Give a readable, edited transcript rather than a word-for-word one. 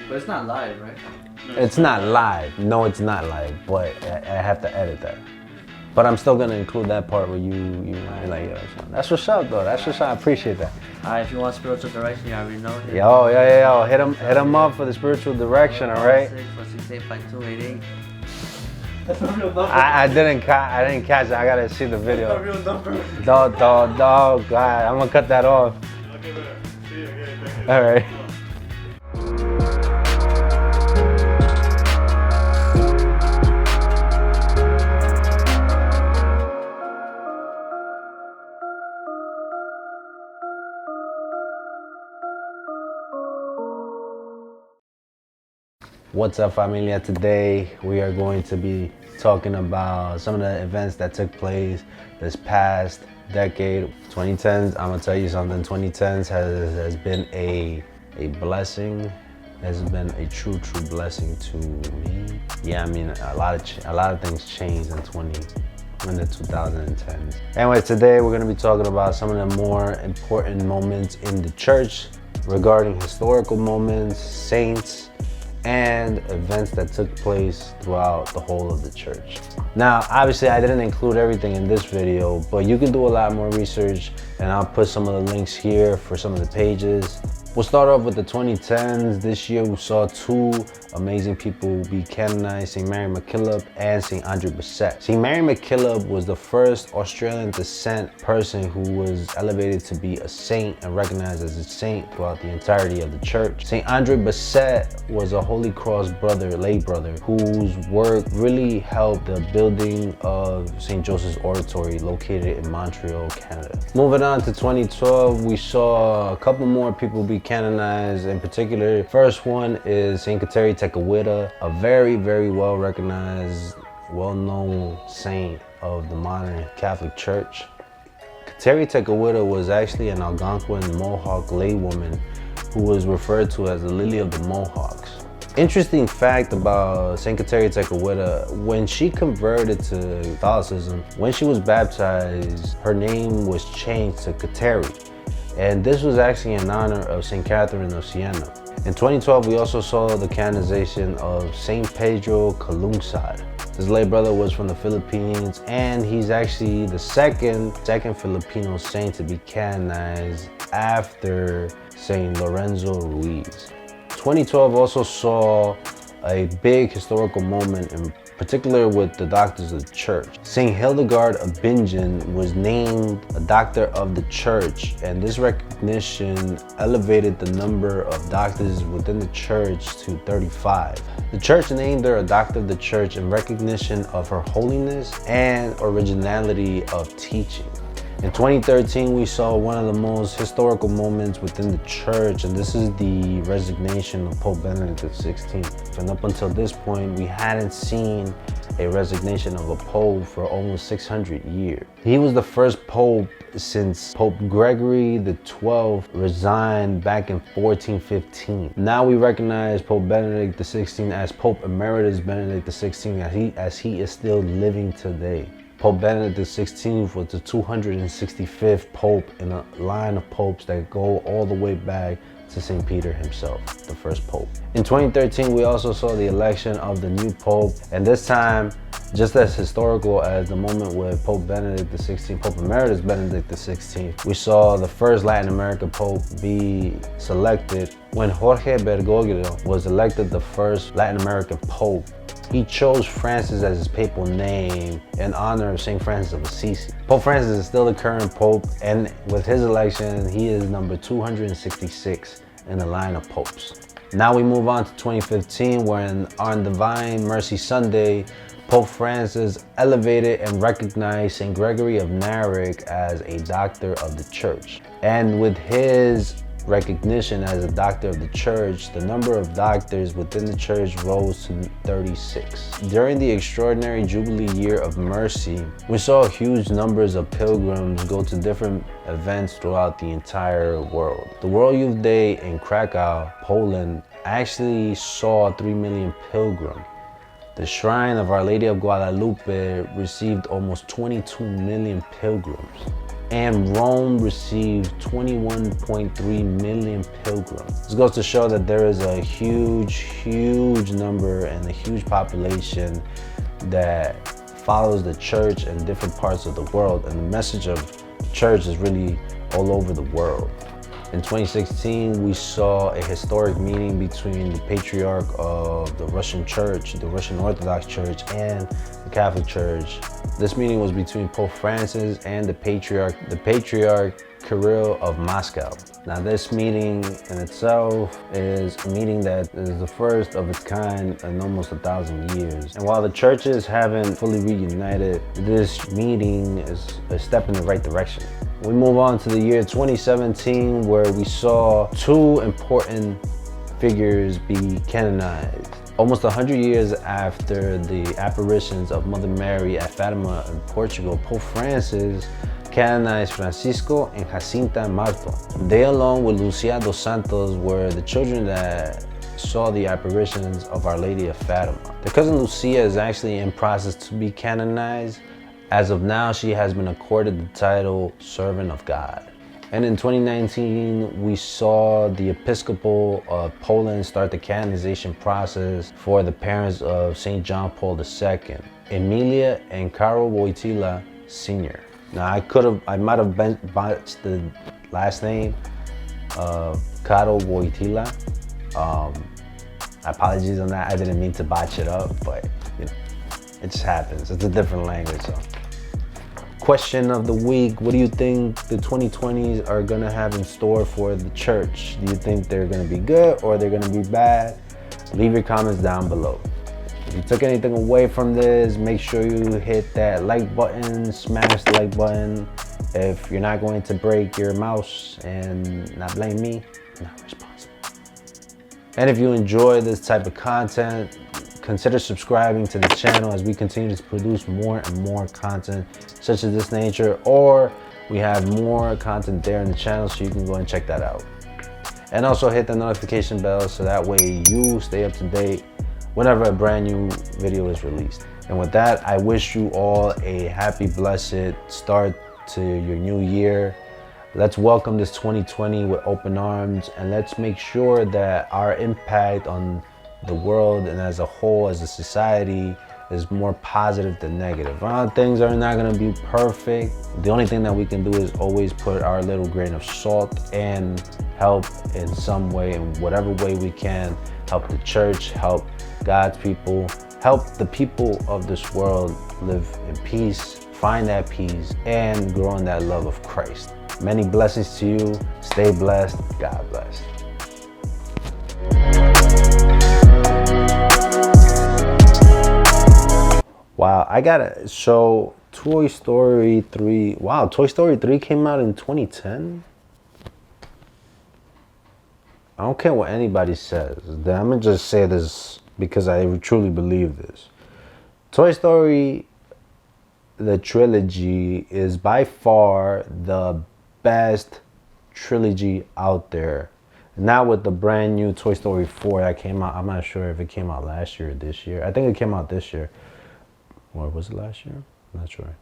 But it's not live, right? It's not live. No, it's not live, but I have to edit that. But I'm still gonna include that part where you like, yo, that's what's up though. That's what's up. I appreciate that. Alright, if you want spiritual direction, you already know. Yo. Hit him up for the spiritual direction, all right? 646-85288. That's a real number. I didn't catch it. I gotta see the video. That's a real number. Dog. God, I'm gonna cut that off. Okay, man. See you again. All right. What's up, familia? Today we are going to be talking about some of the events that took place this past decade. 2010s, I'm gonna tell you something. 2010s has been a blessing. Has been a true blessing to me. Yeah, I mean a lot of things changed in the 2010s. Anyway, today we're gonna be talking about some of the more important moments in the church regarding historical moments, saints, and events that took place throughout the whole of the church. Now, obviously I didn't include everything in this video, but you can do a lot more research, and I'll put some of the links here for some of the pages. We'll start off with the 2010s. This year we saw two amazing people be canonized, St. Mary MacKillop and St. Andre Bessette. St. Mary MacKillop was the first Australian descent person who was elevated to be a saint and recognized as a saint throughout the entirety of the church. St. Andre Bessette was a Holy Cross brother, lay brother, whose work really helped the building of St. Joseph's Oratory located in Montreal, Canada. Moving on to 2012, we saw a couple more people be canonized. In particular, first one is St. Kateri Tekakwitha, a very well recognized, well-known saint of the modern Catholic Church. Kateri Tekakwitha was actually an Algonquin Mohawk laywoman who was referred to as the Lily of the Mohawks. Interesting fact about St. Kateri Tekakwitha, when she converted to Catholicism, when she was baptized, her name was changed to Kateri. And this was actually in honor of St. Catherine of Siena. In 2012, we also saw the canonization of St. Pedro Calungsod. This lay brother was from the Philippines, and he's actually the second Filipino saint to be canonized after St. Lorenzo Ruiz. 2012 also saw a big historical moment, in particular with the doctors of the church. St. Hildegard of Bingen was named a doctor of the church, and this recognition elevated the number of doctors within the church to 35. The church named her a doctor of the church in recognition of her holiness and originality of teaching. In 2013, we saw one of the most historical moments within the church, and this is the resignation of Pope Benedict XVI. And up until this point, we hadn't seen a resignation of a pope for almost 600 years. He was the first pope since Pope Gregory XII resigned back in 1415. Now we recognize Pope Benedict XVI as Pope Emeritus Benedict XVI as he is still living today. Pope Benedict XVI was the 265th Pope in a line of popes that go all the way back to St. Peter himself, the first Pope. In 2013, we also saw the election of the new Pope, and this time, just as historical as the moment with Pope Benedict XVI, Pope Emeritus Benedict XVI, we saw the first Latin American Pope be selected when Jorge Bergoglio was elected the first Latin American Pope. He chose Francis as his papal name in honor of St. Francis of Assisi. Pope Francis is still the current Pope, and with his election, he is number 266 in the line of popes. Now we move on to 2015, when on Divine Mercy Sunday, Pope Francis elevated and recognized St. Gregory of Narek as a doctor of the church. And with his recognition as a doctor of the church, the number of doctors within the church rose to 36. During the extraordinary Jubilee year of mercy, we saw huge numbers of pilgrims go to different events throughout the entire world. The World Youth Day in Krakow, Poland, actually saw 3 million pilgrims. The Shrine of Our Lady of Guadalupe received almost 22 million pilgrims. and Rome received 21.3 million pilgrims. This goes to show that there is a huge number and a huge population that follows the church in different parts of the world, and the message of the church is really all over the world. In 2016, we saw a historic meeting between the patriarch of the Russian Church, the Russian Orthodox Church, and the Catholic Church. This meeting was between Pope Francis and the Patriarch Kirill of Moscow. Now, this meeting in itself is a meeting that is the first of its kind in almost 1,000 years. And while the churches haven't fully reunited, this meeting is a step in the right direction. We move on to the year 2017, where we saw two important figures be canonized. Almost 100 years after the apparitions of Mother Mary at Fatima in Portugal, Pope Francis canonized Francisco and Jacinta Marto. They, along with Lucia dos Santos, were the children that saw the apparitions of Our Lady of Fatima. Their cousin Lucia is actually in process to be canonized. As of now, she has been accorded the title Servant of God. And in 2019, we saw the Episcopal of Poland start the canonization process for the parents of St. John Paul II, Emilia and Karol Wojtyla Sr. Now, I might have botched the last name of Karol Wojtyla. Apologies on that. I didn't mean to botch it up, but you know, it just happens. It's a different language, so. Question of the week: what do you think the 2020s are gonna have in store for the church? Do you think they're gonna be good or they're gonna be bad? Leave your comments down below. If you took anything away from this, make sure you hit that like button, smash the like button. If you're not going to break your mouse and not blame me, I'm not responsible. And if you enjoy this type of content, consider subscribing to the channel as we continue to produce more and more content such as this nature, or we have more content there in the channel, so you can go and check that out. And also hit the notification bell so that way you stay up to date whenever a brand new video is released. And with that, I wish you all a happy, blessed start to your new year. Let's welcome this 2020 with open arms, and let's make sure that our impact on the world and as a whole, as a society, is more positive than negative. Things are not going to be perfect. The only thing that we can do is always put our little grain of salt and help in some way, in whatever way we can. Help the church, help God's people, help the people of this world live in peace, find that peace, and grow in that love of Christ. Many blessings to you. Stay blessed. God bless. Wow, I gotta show Toy Story 3. Wow, Toy Story 3 came out in 2010? I don't care what anybody says. I'm gonna just say this because I truly believe this. Toy Story, the trilogy, is by far the best trilogy out there. Now with the brand new Toy Story 4 that came out, I'm not sure if it came out last year or this year. I think it came out this year. Or was it last year? I'm not sure.